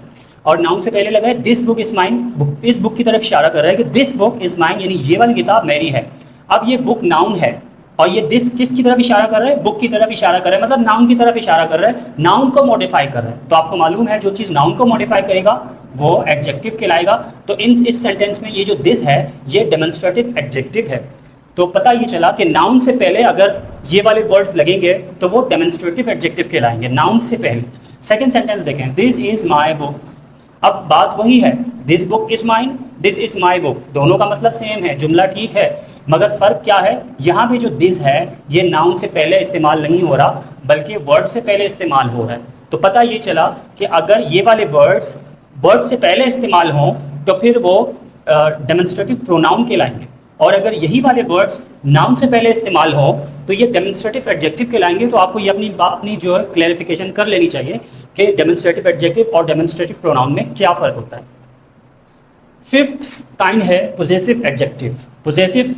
और नाउन से पहले लगा है दिस बुक इज माइन, इस बुक की तरफ इशारा कर रहा है कि दिस बुक इज माइन, यानी ये वाली किताब मेरी है। अब ये बुक नाउन है और ये दिस किसकी तरफ इशारा कर रहा है, बुक की तरफ इशारा कर रहा है, मतलब नाउन की तरफ इशारा कर रहा है, नाउन को मॉडिफाई कर रहा है। तो आपको मालूम है जो चीज़ नाउन को मॉडिफाई करेगा वो एडजेक्टिव कहलाएगा। तो इस सेंटेंस में ये जो दिस है ये डेमोन्स्ट्रेटिव एडजेक्टिव है। तो पता ये चला कि नाउन से पहले अगर ये वाले वर्ड्स लगेंगे तो वो डेमोन्स्ट्रेटिव एडजेक्टिव कहलाएंगे, नाउन से पहले। सेकेंड सेंटेंस देखें, दिस इज माई बुक। अब बात वही है, this book is mine, this is my book, दोनों का मतलब सेम है, जुमला ठीक है, मगर फ़र्क क्या है, यहाँ पे जो दिस है ये नाउन से पहले इस्तेमाल नहीं हो रहा बल्कि वर्ड से पहले इस्तेमाल हो रहा है। तो पता ये चला कि अगर ये वाले वर्ड्स वर्ड से पहले इस्तेमाल हों तो फिर वो डेमोन्स्ट्रेटिव प्रोनाउन कहलाएंगे, और अगर यही वाले वर्ड्स नाउन से पहले इस्तेमाल हो तो ये डेमोन्स्ट्रेटिव एडजेक्टिव कहलाएंगे। तो आपको ये अपनी जो है क्लैरिफिकेशन कर लेनी चाहिए कि डेमोन्स्ट्रेटिव एडजेक्टिव और डेमोन्स्ट्रेटिव प्रोनाउन में क्या फ़र्क होता है। फिफ्थ काइंड है पोजेसिव एडजेक्टिव। पोजेसिव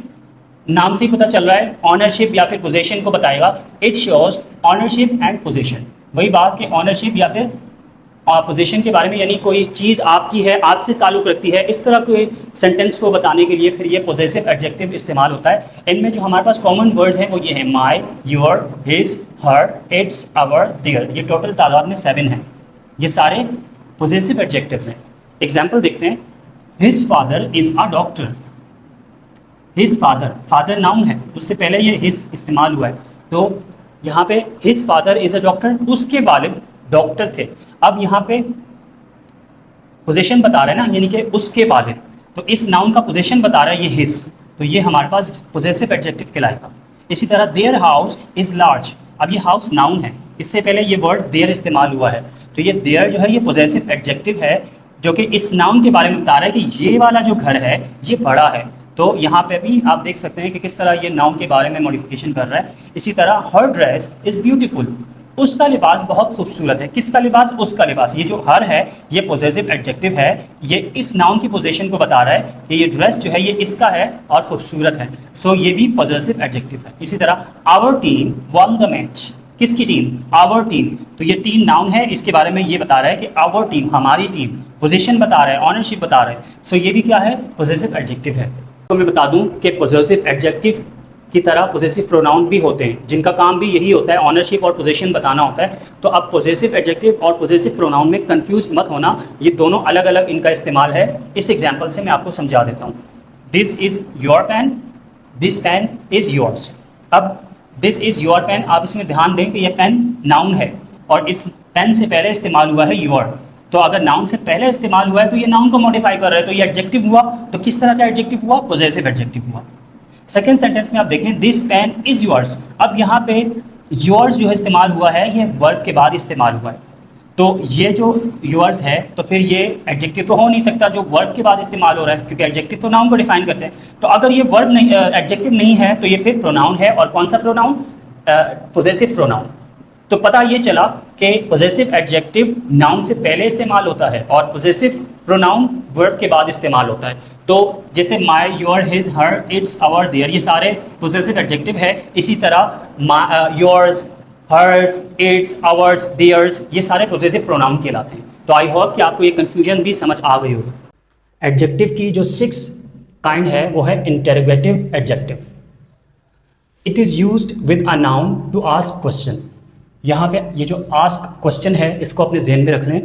नाम से ही पता चल रहा है ऑनरशिप या फिर पोजेशन को बताएगा। It shows ownership and possession, वही बात कि ऑनरशिप या फिर पोजीशन के बारे में, यानी कोई चीज़ आपकी है, आपसे ताल्लुक़ रखती है, इस तरह के सेंटेंस को बताने के लिए फिर ये पोजेसिव एडजेक्टिव इस्तेमाल होता है। इनमें जो हमारे पास कॉमन वर्ड्स हैं वो ये हैं my, your, his, her, its, our, their, ये टोटल तादाद में 7 हैं। ये सारे पोजेसिव एडजेक्टिव्स हैं। एग्जाम्पल देखते हैं, his father is a doctor. His father, father noun है, उससे पहले ये हिज इस्तेमाल हुआ है, तो यहाँ पे his father is a doctor, उसके वालिद डॉक्टर थे। अब यहाँ पे पोजीशन बता रहा है ना, यानी कि उसके वालिद, तो इस नाउन का पोजीशन बता रहा है ये हिज, तो ये हमारे पास पोजेसिव एडजेक्टिव कहलाएगा। इसी तरह देयर हाउस इज़ लार्ज, अब ये हाउस नाउन है, इससे पहले ये वर्ड देयर इस्तेमाल हुआ है, तो ये देयर जो है ये पोजेसिव एडजेक्टिव है जो कि इस नाउन के बारे में बता रहा है कि ये वाला जो घर है ये बड़ा है। तो यहाँ पे भी आप देख सकते हैं कि किस तरह ये नाउन के बारे में मॉडिफिकेशन कर रहा है। इसी तरह हर ड्रेस इज़ ब्यूटीफुल, उसका लिबास बहुत खूबसूरत है। किसका लिबास, उसका लिबास। ये जो हर है ये पोजेसिव एडजेक्टिव है, ये इस नाउन की पोजीशन को बता रहा है कि ये ड्रेस जो है ये इसका है और खूबसूरत है, सो ये भी पोजेसिव एडजेक्टिव है। इसी तरह our team won the match, किसकी टीम, आवर टीम, तो ये टीम नाउन है, इसके बारे में ये बता रहा है कि आवर टीम, हमारी टीम, पोजीशन बता रहा है, ऑनरशिप बता रहा है, सो ये भी क्या है, पोजेसिव एडजेक्टिव है। तो मैं बता दूं कि पोजेसिव एडजेक्टिव की तरह पोजेसिव प्रोनाउन भी होते हैं जिनका काम भी यही होता है, ऑनरशिप और पोजीशन बताना होता है। तो अब पोजेसिव एडजेक्टिव और पोजेसिव प्रोनाउन में कंफ्यूज मत होना, ये दोनों अलग अलग इनका इस्तेमाल है। इस एग्जाम्पल से मैं आपको समझा देता हूँ। This is your pen, this pen is yours. अब दिस इज़ योर पेन, आप इसमें ध्यान दें कि यह पेन नाउन है और इस पेन से पहले इस्तेमाल हुआ है योर, तो अगर नाउन से पहले इस्तेमाल हुआ है तो ये नाउन को मॉडिफाई कर रहा है, तो ये एडजेक्टिव हुआ। तो किस तरह का एडजेक्टिव हुआ, पोजेसिव एडजेक्टिव हुआ। सेकेंड सेंटेंस में आप देखें दिस पेन इज़ योर्स, अब यहाँ पे योर्स जो है इस्तेमाल हुआ है ये वर्ब के बाद इस्तेमाल हुआ है, तो ये जो योर्स है तो फिर ये एडजेक्टिव तो हो नहीं सकता जो वर्ब के बाद इस्तेमाल हो रहा है, क्योंकि एडजेक्टिव तो नाउन को डिफाइन करते हैं। तो अगर ये वर्ब नहीं, एडजेक्टिव नहीं है तो ये फिर प्रोनाउन है, और कौन सा प्रोनाउन, पोजेसिव प्रोनाउन। तो पता ये चला कि पोजेसिव एडजेक्टिव नाउन से पहले इस्तेमाल होता है और पोजेसिव प्रोनाउन वर्ब के बाद इस्तेमाल होता है। तो जैसे my, your, his, her, its, our, their, ये सारे पोजेसिव एडजेक्टिव है। इसी तरह yours, hers, its, ours, theirs, ये सारे पोजेसिव प्रोनाउन कहलाते हैं। तो आई होप कि आपको ये कन्फ्यूजन भी समझ आ गई होगी। एडजेक्टिव की जो 6 काइंड है वो है interrogative adjective. It is used with a noun to ask question. यहाँ पे ये जो आस्क क्वेश्चन है इसको अपने जहन में रख लें।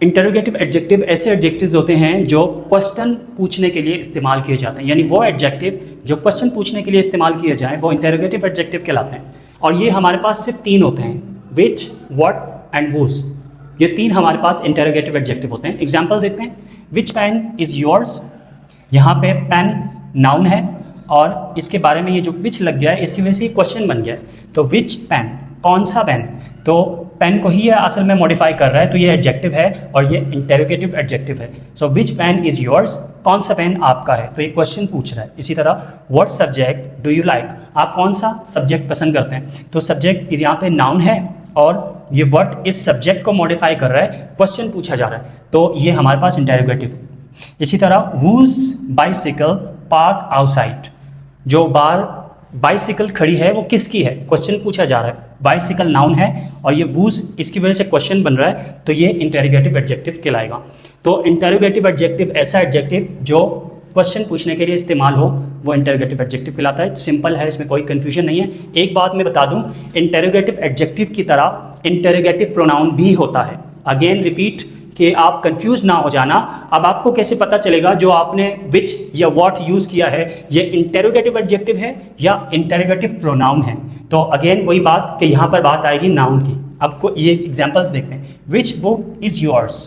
इंटरोगेटिव एडजेक्टिव ऐसे एडजेक्टिव्स होते हैं जो क्वेश्चन पूछने के लिए इस्तेमाल किए जाते हैं, यानी वो एडजेक्टिव जो क्वेश्चन पूछने के लिए इस्तेमाल किए जाएं वो इंटरोगेटिव एडजेक्टिव कहलाते हैं। और ये हमारे पास सिर्फ 3 होते हैं, विच, व्हाट एंड वूज। ये 3 हमारे पास इंटरोगेटिव एडजेक्टिव होते हैं। एग्जाम्पल देखते हैं, विच पेन इज़ योर्स, यहाँ पे पेन नाउन है और इसके बारे में ये जो विच लग गया है इसकी वजह से ये क्वेश्चन बन गया है। तो विच पेन, कौन सा पेन, तो पेन को ही है असल में मॉडिफाई कर रहा है, तो ये एडजेक्टिव है और ये इंटेरोगेटिव एडजेक्टिव है। सो विच पेन इज़ योर्स, कौन सा पेन आपका है, तो ये क्वेश्चन पूछ रहा है। इसी तरह what subject do you like, आप कौन सा सब्जेक्ट पसंद करते हैं, तो सब्जेक्ट यहाँ पे नाउन है और ये व्हाट इस सब्जेक्ट को मॉडिफाई कर रहा है, क्वेश्चन पूछा जा रहा है, तो ये हमारे पास इंटेरोगेटिव है। इसी तरह हुज बाइसिकल पार्क आउटसाइड। जो बाहर बाइसिकल खड़ी है वो किसकी है, क्वेश्चन पूछा जा रहा है। बाइसिकल नाउन है और ये वूज इसकी वजह से क्वेश्चन बन रहा है, तो ये इंटेरोगेटिव एडजेक्टिव कहलाएगा। तो इंटेरोगेटिव एडजेक्टिव ऐसा एडजेक्टिव जो क्वेश्चन पूछने के लिए इस्तेमाल हो, वो इंटेरोगेटिव एडजेक्टिव कहलाता है। सिंपल है, इसमें कोई कंफ्यूजन नहीं है। एक बात मैं बता दूं, इंटेरोगेटिव एडजेक्टिव की तरह इंटेरोगेटिव प्रोनाउन भी होता है। अगेन रिपीट कि आप कंफ्यूज ना हो जाना। अब आपको कैसे पता चलेगा जो आपने विच या व्हाट यूज किया है ये इंटेरोगेटिव एडजेक्टिव है या इंटेरोगेटिव प्रोनाउन है। तो अगेन वही बात कि यहाँ पर बात आएगी नाउन की। आपको ये एग्जांपल्स देखते हैं। विच बुक इज योर्स,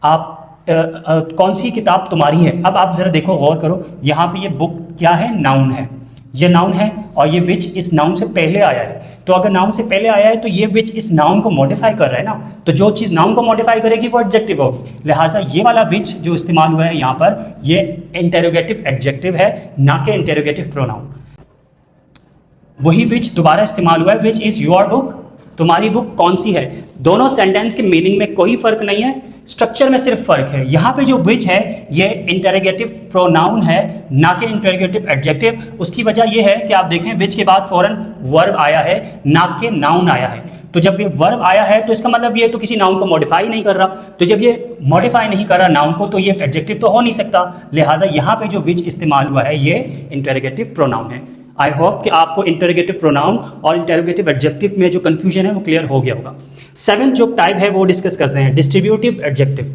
आप कौन सी किताब तुम्हारी है। अब आप जरा देखो, गौर करो, यहाँ पे ये बुक क्या है, नाउन है, ये नाउन है और ये विच इस नाउन से पहले आया है। तो अगर नाउन से पहले आया है तो ये विच इस नाउन को मॉडिफाई कर रहा है ना, तो जो चीज़ नाउन को मॉडिफाई करेगी वो एडजेक्टिव होगी। लिहाजा ये वाला विच जो इस्तेमाल हुआ है यहाँ पर, ये इंटेरोगेटिव एडजेक्टिव है, ना कि इंटेरोगेटिव प्रोनाउन। वही विच दोबारा इस्तेमाल हुआ है, विच इज़ योर बुक, तुम्हारी बुक कौन सी है। दोनों सेंटेंस के मीनिंग में कोई फर्क नहीं है, स्ट्रक्चर में सिर्फ फर्क है। यहाँ पे जो विच है ये इंटेरोगेटिव प्रोनाउन है, ना कि इंटेरोगेटिव एडजेक्टिव। उसकी वजह ये है कि आप देखें विच के बाद फौरन वर्ब आया है, ना कि नाउन आया है। तो जब ये वर्ब आया है तो इसका मतलब ये तो किसी नाउन को मॉडिफाई नहीं कर रहा। तो जब ये मॉडिफाई नहीं कर रहा नाउन को, तो ये एडजेक्टिव तो हो नहीं सकता। लिहाजा यहाँ पे जो विच इस्तेमाल हुआ है ये इंटेरोगेटिव प्रोनाउन है। आई होप कि आपको इंटेरोगेटिव प्रोनाउन और इंटेरोगेटिव एडजेक्टिव में जो कंफ्यूजन है वो क्लियर हो गया होगा। सेवेंथ जो टाइप है वो डिस्कस करते हैं, distributive adjective.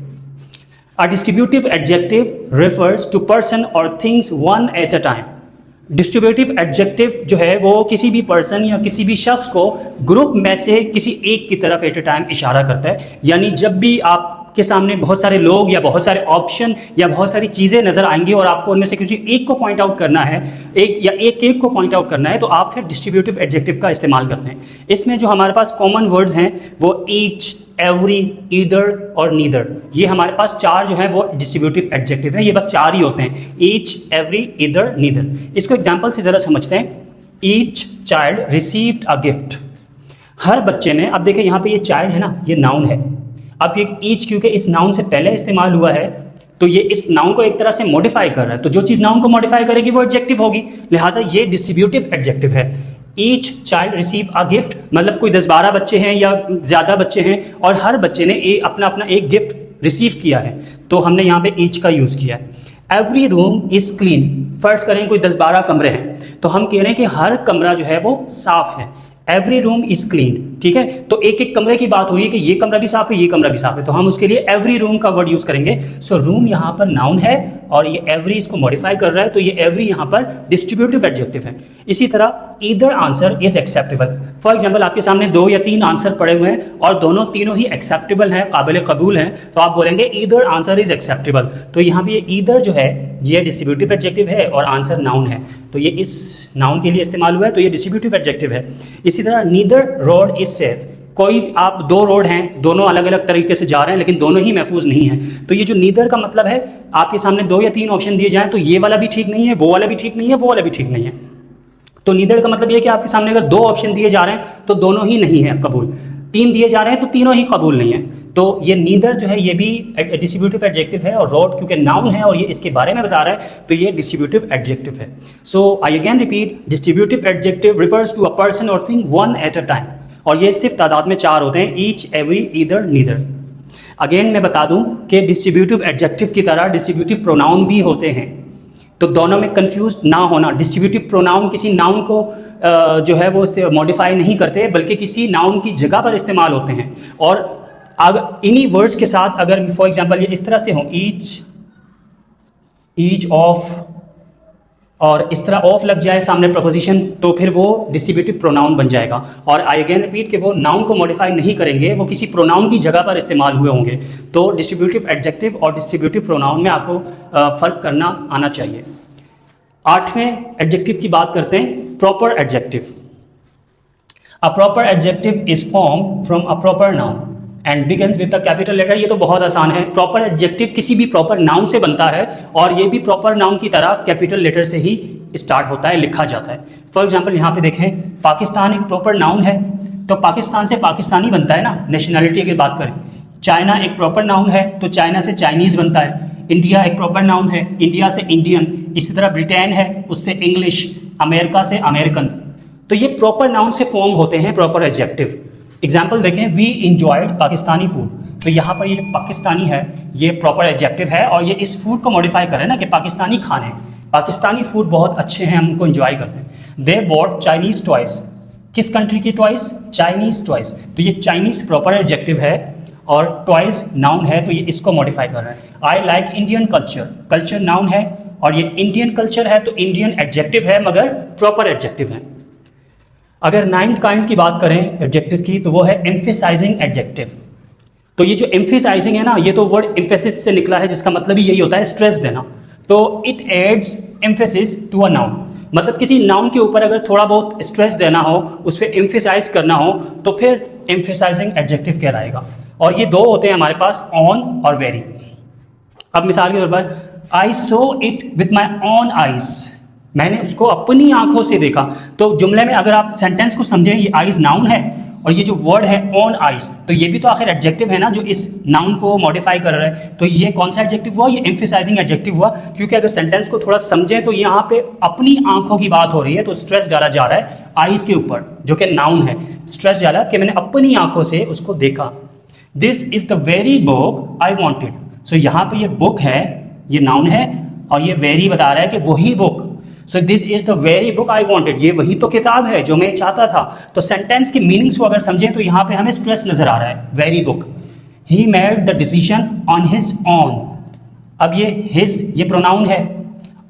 A distributive adjective refers to person और things one at a time. Distributive adjective जो है वो किसी भी पर्सन या किसी भी शख्स को ग्रुप में से किसी एक की तरफ एट अ टाइम इशारा करता है। यानी जब भी आप के सामने बहुत सारे लोग या बहुत सारे ऑप्शन या बहुत सारी चीज़ें नज़र आएंगी और आपको उनमें से किसी एक को पॉइंट आउट करना है, एक को पॉइंट आउट करना है, तो आप फिर डिस्ट्रीब्यूटिव एडजेक्टिव का इस्तेमाल करते हैं। इसमें जो हमारे पास कॉमन वर्ड्स हैं वो ईच, एवरी, ईदर और नीदर। ये हमारे पास चार जो है वो डिस्ट्रीब्यूटिव एडजेक्टिव है। ये बस चार ही होते हैं, ईच, एवरी, ईदर, नीदर। इसको एग्जाम्पल से ज़रा समझते हैं। Each child received a gift. हर बच्चे ने, अब देखें यहाँ पे ये चाइल्ड है ना, ये नाउन है। अब ये ईच क्योंकि इस नाउन से पहले इस्तेमाल हुआ है तो ये इस नाउन को एक तरह से मॉडिफाई कर रहा है। तो जो चीज़ नाउन को मॉडिफाई करेगी वो एडजेक्टिव होगी। लिहाजा ये डिस्ट्रीब्यूटिव एडजेक्टिव है। Each child receive a gift मतलब कोई 10-12 बच्चे हैं या ज़्यादा बच्चे हैं और हर बच्चे ने अपना अपना एक गिफ्ट रिसीव किया है, तो हमने यहाँ पे ईच का यूज़ किया है। Every room is clean. फर्ज करें कोई 10-12 कमरे हैं तो हम कह रहे हैं कि हर कमरा जो है वो साफ है। एवरी रूम इज क्लीन, ठीक है। तो एक एक कमरे की बात हो रही है कि ये कमरा भी साफ है, ये कमरा भी साफ है, तो हम उसके लिए एवरी रूम का वर्ड यूज करेंगे। सो रूम यहाँ पर नाउन है और ये एवरी इसको मॉडिफाई कर रहा है, तो ये एवरी यहाँ पर डिस्ट्रीब्यूटिव एडजेक्टिव है। इसी तरह either answer is acceptable. For example आपके सामने 2 या 3 आंसर पड़े हुए हैं और तीनों ही एक्सेप्टेबल हैं, काबिल कबूल हैं, तो आप बोलेंगे ईदर आंसर इज एक्सेप्टेबल। तो यहाँ पे ये ईदर जो है ये डिस्ट्रीब्यूटिव एडजेक्टिव है और आंसर नाउन है, तो ये इस नाउन के लिए इस्तेमाल हुआ है, तो ये डिस्ट्रीब्यूटिव एडजेक्टिव है। इसी तरह नीदर रोड इज सेफ। कोई आप 2 रोड हैं, दोनों अलग अलग तरीके से जा रहे हैं लेकिन दोनों ही महफूज नहीं हैं, तो ये जो नीदर का मतलब है, आपके सामने 2 या 3 ऑप्शन दिए जाएं तो ये वाला भी ठीक नहीं है, वो वाला भी ठीक नहीं है, वो वाला भी ठीक नहीं है। तो नीदर का मतलब ये है कि आपके सामने अगर 2 ऑप्शन दिए जा रहे हैं तो दोनों ही नहीं है कबूल, 3 दिए जा रहे हैं तो तीनों ही कबूल नहीं है। तो ये नीदर जो है ये भी डिस्ट्रीब्यूटिव एडजेक्टिव है और रोड क्योंकि नाउन है और ये इसके बारे में बता रहा है, तो ये डिस्ट्रीब्यूटिव एडजेक्टिव है। So I again repeat, distributive adjective refers to a person और thing one at a time, और ये सिर्फ तादाद में 4 होते हैं, each, every, either, neither. Again मैं बता दूं कि डिस्ट्रीब्यूटिव एडजेक्टिव की तरह डिस्ट्रीब्यूटिव प्रोनाउन भी होते हैं, तो दोनों में कंफ्यूज ना होना। डिस्ट्रीब्यूटिव प्रोनाउन किसी नाउन को जो है वो मॉडिफाई नहीं करते बल्कि किसी नाउन की जगह पर इस्तेमाल होते हैं। और अब इन्हीं वर्ड्स के साथ अगर फॉर एग्जांपल ये इस तरह से हो, ईच ऑफ, और इस तरह ऑफ लग जाए सामने प्रपोजिशन, तो फिर वो डिस्ट्रीब्यूटिव प्रोनाउन बन जाएगा। और आई अगेन रिपीट कि वो नाउन को मॉडिफाई नहीं करेंगे, वो किसी प्रोनाउन की जगह पर इस्तेमाल हुए होंगे। तो डिस्ट्रीब्यूटिव एडजेक्टिव और डिस्ट्रीब्यूटिव प्रोनाउन में आपको फ़र्क करना आना चाहिए। 8वें एडजेक्टिव की बात करते हैं, proper adjective. A proper adjective is form from a proper noun and begins with a capital letter. ये तो बहुत आसान है, प्रॉपर एडजेक्टिव किसी भी प्रॉपर नाउन से बनता है और ये भी प्रॉपर नाउन की तरह कैपिटल लेटर से ही स्टार्ट होता है, लिखा जाता है। फॉर एग्जांपल यहाँ पे देखें, पाकिस्तान एक प्रॉपर नाउन है, तो पाकिस्तान से पाकिस्तानी बनता है ना, नेशनैलिटी की बात करें। चाइना एक प्रॉपर नाउन है, तो चाइना से चाइनीज़ बनता है। इंडिया एक प्रॉपर नाउन है, इंडिया से इंडियन। इसी तरह ब्रिटेन है, उससे इंग्लिश, अमेरिका से अमेरिकन। तो ये प्रॉपर नाउन से फॉर्म होते हैं प्रॉपर एडजेक्टिव। एग्जाम्पल देखें, वी इंजॉयड पाकिस्तानी फूड। तो यहाँ पर ये जो पाकिस्तानी है ये प्रॉपर एडजेक्टिव है और ये इस फूड को मॉडिफाई कर रहे हैं ना कि पाकिस्तानी खाने, पाकिस्तानी फूड बहुत अच्छे हैं, हम उनको एंजॉय करते हैं। दे बॉट चाइनीज टॉयज, किस कंट्री की टॉयज? Chinese toys. तो ये चाइनीज प्रॉपर एडजेक्टिव है और टॉयज नाउन है, तो ये इसको मॉडिफाई कर रहा है। I like Indian culture, culture noun है और ये इंडियन कल्चर है तो इंडियन एडजेक्टिव है मगर प्रॉपर एडजेक्टिव है। अगर नाइन्थ काइंड की बात करें एडजेक्टिव की तो वो है एम्फेसाइजिंग एडजेक्टिव। तो ये जो एम्फेसाइजिंग है ना, ये तो वर्ड एम्फेसिस से निकला है जिसका मतलब ही यही होता है स्ट्रेस देना। तो it adds emphasis to a noun, मतलब किसी नाउन के ऊपर अगर थोड़ा बहुत स्ट्रेस देना हो, उस पर एम्फेसाइज करना हो तो फिर एम्फेसाइजिंग एडजेक्टिव कहलाएगा। और ये दो होते हैं हमारे पास, ऑन और वेरी। अब मिसाल के तौर पर, I saw it with my own eyes, मैंने उसको अपनी आंखों से देखा। तो जुमले में अगर आप सेंटेंस को समझें, ये आइज नाउन है और ये जो वर्ड है ऑन आइज, तो ये भी तो आखिर एडजेक्टिव है ना जो इस नाउन को मॉडिफाई कर रहा है। तो ये कौन सा एडजेक्टिव हुआ? ये एम्फेसाइजिंग एडजेक्टिव हुआ, क्योंकि अगर सेंटेंस को थोड़ा समझें तो यहाँ पे अपनी आंखों की बात हो रही है, तो स्ट्रेस डाला जा रहा है आइज के ऊपर जो कि नाउन है। स्ट्रेस डाला कि मैंने अपनी आंखों से उसको देखा। This is the very book I wanted. So यहाँ पे ये बुक है, ये नाउन है और ये वेरी बता रहा है कि वही book. So this is the very book I wanted, ये वही तो किताब है जो मैं चाहता था। तो सेंटेंस की मीनिंग्स को अगर समझें तो यहाँ पे हमें स्ट्रेस नजर आ रहा है, very book. He made the decision on his on. अब ये हिज ये प्रोनाउन है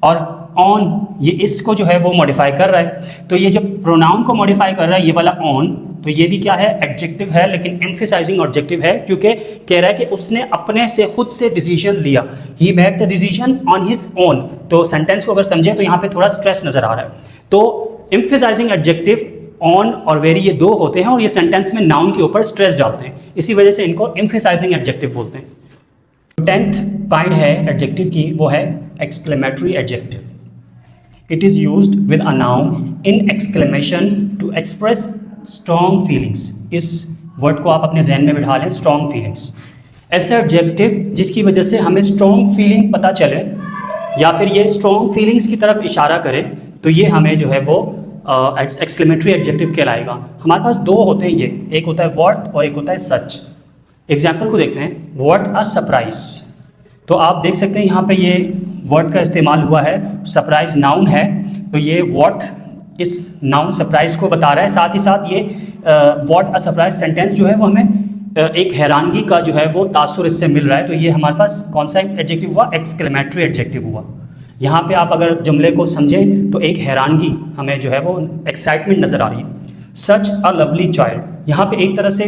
और ऑन ये इसको जो है वो मॉडिफाई कर रहा है। तो ये जो प्रोनाउन को मॉडिफाई कर रहा है ये वाला ऑन, तो ये भी क्या है? एडजेक्टिव है, लेकिन एम्फेसाइजिंग एडजेक्टिव है क्योंकि कह रहा है कि उसने अपने से खुद से डिसीजन लिया। He made the decision on his own. तो सेंटेंस को अगर समझे तो यहाँ पे थोड़ा स्ट्रेस नजर आ रहा है। तो एम्फेसाइजिंग एडजेक्टिव ऑन और वेरी ये दो होते हैं और ये सेंटेंस में नाउन के ऊपर स्ट्रेस डालते हैं, इसी वजह से इनको एम्फेसाइजिंग एडजेक्टिव बोलते हैं। 10th काइंड है एडजेक्टिव की, वो है exclamatory adjective. It is used with a noun in exclamation to express strong feelings. इस वर्ड को आप अपने जहन में बिठा लें, स्ट्रॉन्ग फीलिंग्स। ऐसा एडजेक्टिव जिसकी वजह से हमें स्ट्रॉन्ग फीलिंग पता चले या फिर ये स्ट्रॉन्ग फीलिंग्स की तरफ इशारा करे, तो ये हमें जो है वो एक्सक्लेमेटरी एडजेक्टिव कहलाएगा। हमारे पास दो होते हैं, ये एक होता है व्हाट और एक होता है सच। एग्जाम्पल को देखते हैं, व्हाट अ सरप्राइज। तो आप देख सकते हैं यहाँ पे ये वर्ड का इस्तेमाल हुआ है, सरप्राइज नाउन है, तो ये व्हाट इस नाउन सरप्राइज को बता रहा है। साथ ही साथ ये व्हाट अ सरप्राइज सेंटेंस जो है वो हमें एक हैरानगी का जो है वो तासुर इससे मिल रहा है। तो ये हमारे पास कौन सा एडजेक्टिव हुआ? एक्सक्लेमेटरी एडजेक्टिव हुआ। यहाँ पे आप अगर जुमले को समझें तो एक हैरानगी हमें जो है वो एक्साइटमेंट नज़र आ रही है। सच अ लवली चाइल्ड, यहाँ पे एक तरह से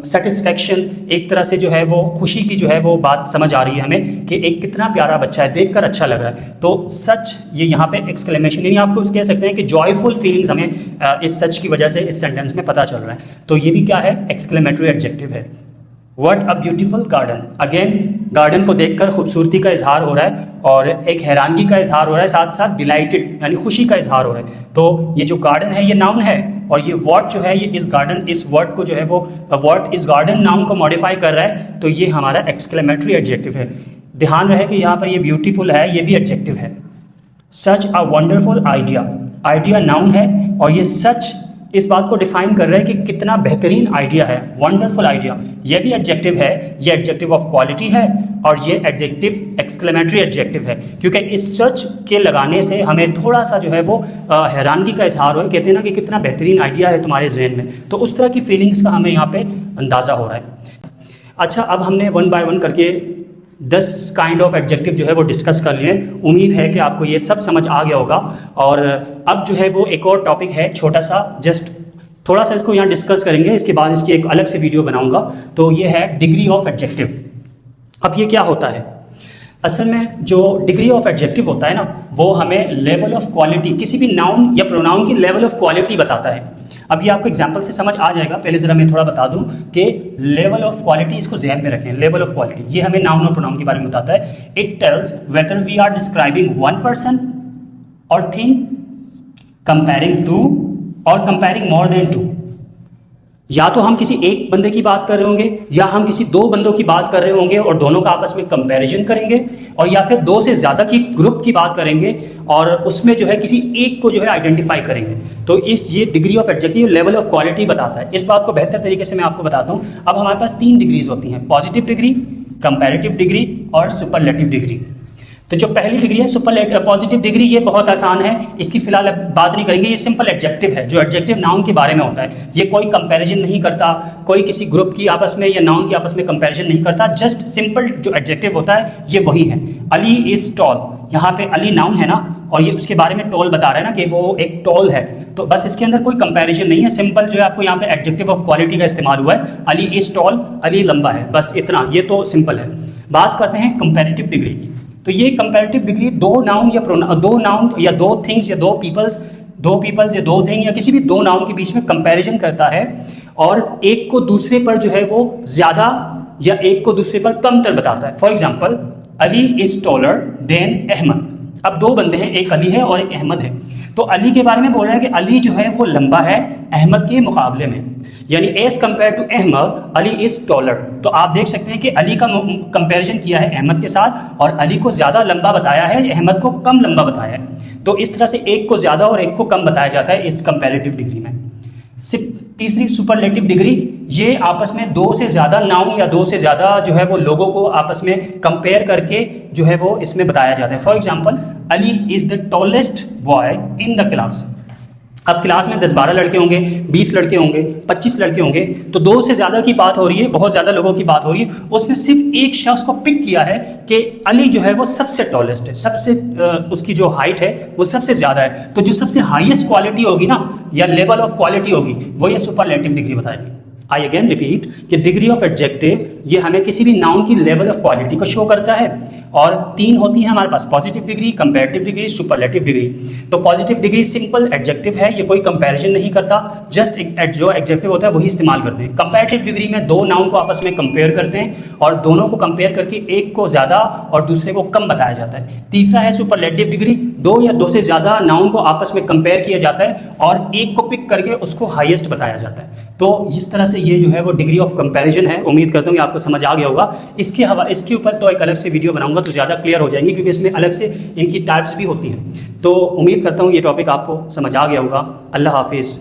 सेटिस्फैक्शन, एक तरह से जो है वो खुशी की जो है वो बात समझ आ रही है हमें कि एक कितना प्यारा बच्चा है, देखकर अच्छा लग रहा है। तो सच ये यहाँ पे एक्सक्लेमेशन, यानी आपको कह सकते हैं कि जॉयफुल फीलिंग्स हमें इस सच की वजह से इस सेंटेंस में पता चल रहा है। तो ये भी क्या है? एक्सक्लेमेटरी एडजेक्टिव है। What a beautiful garden, again garden को देखकर खूबसूरती का इजहार हो रहा है और एक हैरानगी का इजहार हो रहा है, साथ साथ डिलाइटेड यानी खुशी का इजहार हो रहा है। तो ये जो गार्डन है ये नाउन है और ये व्हाट जो है ये इस गार्डन, इस वर्ड को जो है वो व्हाट इस गार्डन नाउन को मॉडिफाई कर रहा है, तो ये हमारा एक्सक्लेमेटरी एडजेक्टिव है। ध्यान रहे कि यहाँ पर ये ब्यूटीफुल है, ये भी एडजेक्टिव है। Such a wonderful idea, idea noun है और ये सच इस बात को डिफाइन कर रहा है कि कितना बेहतरीन आइडिया है, वंडरफुल आइडिया। ये भी एडजेक्टिव है, ये एडजेक्टिव ऑफ क्वालिटी है और ये एडजेक्टिव एक्सक्लेमेटरी एडजेक्टिव है, क्योंकि इस सच के लगाने से हमें थोड़ा सा जो है वो हैरानगी का इजहार हो, कहते हैं ना कि कितना बेहतरीन आइडिया है तुम्हारे जहन में, तो उस तरह की फीलिंग्स का हमें यहाँ पे अंदाज़ा हो रहा है। अच्छा, अब हमने वन बाय वन करके 10 काइंड ऑफ एडजेक्टिव जो है वो डिस्कस कर लिए। उम्मीद है कि आपको ये सब समझ आ गया होगा। और अब जो है वो एक और टॉपिक है छोटा सा, जस्ट थोड़ा सा इसको यहाँ डिस्कस करेंगे, इसके बाद इसकी एक अलग से वीडियो बनाऊंगा। तो ये है डिग्री ऑफ एडजेक्टिव। अब ये क्या होता है? असल में जो डिग्री ऑफ एडजेक्टिव होता है ना, वो हमें लेवल ऑफ क्वालिटी, किसी भी नाउन या प्रोनाउन की लेवल ऑफ क्वालिटी बताता है। अब ये आपको एग्जांपल से समझ आ जाएगा। पहले ज़रा मैं थोड़ा बता दूं कि लेवल ऑफ क्वालिटी, इसको ध्यान में रखें। लेवल ऑफ क्वालिटी ये हमें नाउन और प्रोनाउन के बारे में बताता है। It tells whether we are describing one person और थिंग, कंपेयरिंग टू और कंपेयरिंग मोर देन टू। या तो हम किसी एक बंदे की बात कर रहे होंगे या हम किसी दो बंदों की बात कर रहे होंगे और दोनों का आपस में कंपैरिजन करेंगे, और या फिर दो से ज़्यादा की ग्रुप की बात करेंगे और उसमें जो है किसी एक को जो है आइडेंटिफाई करेंगे। तो ये degree of adjective level of quality बताता है। इस बात को बेहतर तरीके से मैं आपको बताता हूँ। अब हमारे पास 3 डिग्रीज होती हैं, पॉजिटिव डिग्री, कंपैरेटिव डिग्री और सुपरलेटिव डिग्री। तो जो पहली डिग्री है सुपरलेटिव पॉजिटिव डिग्री, ये बहुत आसान है, इसकी फिलहाल बात नहीं करेंगे। ये सिंपल एडजेक्टिव है जो एडजेक्टिव नाउन के बारे में होता है। ये कोई कंपैरिजन नहीं करता, कोई किसी ग्रुप की आपस में या नाउन की आपस में कंपैरिजन नहीं करता, जस्ट सिंपल जो एडजेक्टिव होता है ये वही है। अली इज टॉल, यहाँ पे अली नाउन है ना, और ये उसके बारे में टॉल बता रहा है ना कि वो एक टॉल है, तो बस इसके अंदर कोई कंपैरिजन नहीं है। सिंपल जो है आपको यहाँ पे एडजेक्टिव ऑफ क्वालिटी का इस्तेमाल हुआ है, अली इज टॉल, अली लंबा है, बस इतना, ये तो सिंपल है। बात करते हैं कंपैरेटिव डिग्री की। तो ये कंपैरेटिव डिग्री दो नाउन या दो थिंग्स या दो पीपल्स या दो थिंग या किसी भी दो नाउन के बीच में कंपैरिजन करता है और एक को दूसरे पर जो है वो ज़्यादा या एक को दूसरे पर कमतर बताता है। For example, Ali is taller than Ahmed. अब दो बंदे हैं, एक अली है और एक अहमद है, तो अली के बारे में बोल रहा है कि अली जो है वो लंबा है अहमद के मुकाबले में, यानी as compare to Ahmed Ali is taller. तो आप देख सकते हैं कि अली का कंपैरिजन किया है अहमद के साथ और अली को ज़्यादा लंबा बताया है, अहमद को कम लंबा बताया है। तो इस तरह से एक को ज़्यादा और एक को कम बताया जाता है इस कंपैरेटिव डिग्री में। तीसरी सुपरलेटिव डिग्री, ये आपस में दो से ज़्यादा नाउन या दो से ज़्यादा जो है वो लोगों को आपस में कंपेयर करके जो है वो इसमें बताया जाता है। For example, Ali is the tallest boy in the class. अब क्लास में 10-12 लड़के होंगे, 20 लड़के होंगे, 25 लड़के होंगे, तो दो से ज़्यादा की बात हो रही है, बहुत ज़्यादा लोगों की बात हो रही है, उसमें सिर्फ एक शख्स को पिक किया है कि अली जो है वो सबसे टॉलेस्ट है, सबसे उसकी जो हाइट है वो सबसे ज़्यादा है। तो जो सबसे हाईएस्ट क्वालिटी होगी ना या लेवल ऑफ क्वालिटी होगी वो ये सुपरलेटिव डिग्री बताएगी। आई अगेन रिपीट कि डिग्री ऑफ एडजेक्टिव ये हमें किसी भी नाउन की लेवल ऑफ क्वालिटी को शो करता है, और 3 होती है हमारे पास, positive degree, comparative degree, superlative degree. तो पॉजिटिव डिग्री सिंपल एडजेक्टिव है, ये कोई कंपैरिजन नहीं करता, जस्ट जो एडजेक्टिव होता है वही इस्तेमाल करते हैं। कंपैरेटिव डिग्री में दो नाउन को आपस में कंपेयर करते हैं और दोनों को कंपेयर करके एक को ज़्यादा और दूसरे को कम बताया जाता है। तीसरा है सुपरलेटिव डिग्री, दो या दो से ज़्यादा नाउन को आपस में कंपेयर किया जाता है और एक को पिक करके उसको हाईएस्ट बताया जाता है। तो इस तरह से ये जो है वो डिग्री ऑफ कंपैरिजन है। उम्मीद करता हूँ कि आपको समझ आ गया होगा। इसके ऊपर तो एक अलग से वीडियो बनाऊंगा तो ज़्यादा क्लियर हो जाएंगी, क्योंकि इसमें अलग से इनकी टाइप्स भी होती हैं। तो उम्मीद करता हूँ ये टॉपिक आपको समझ आ गया होगा। अल्लाह हाफिज़।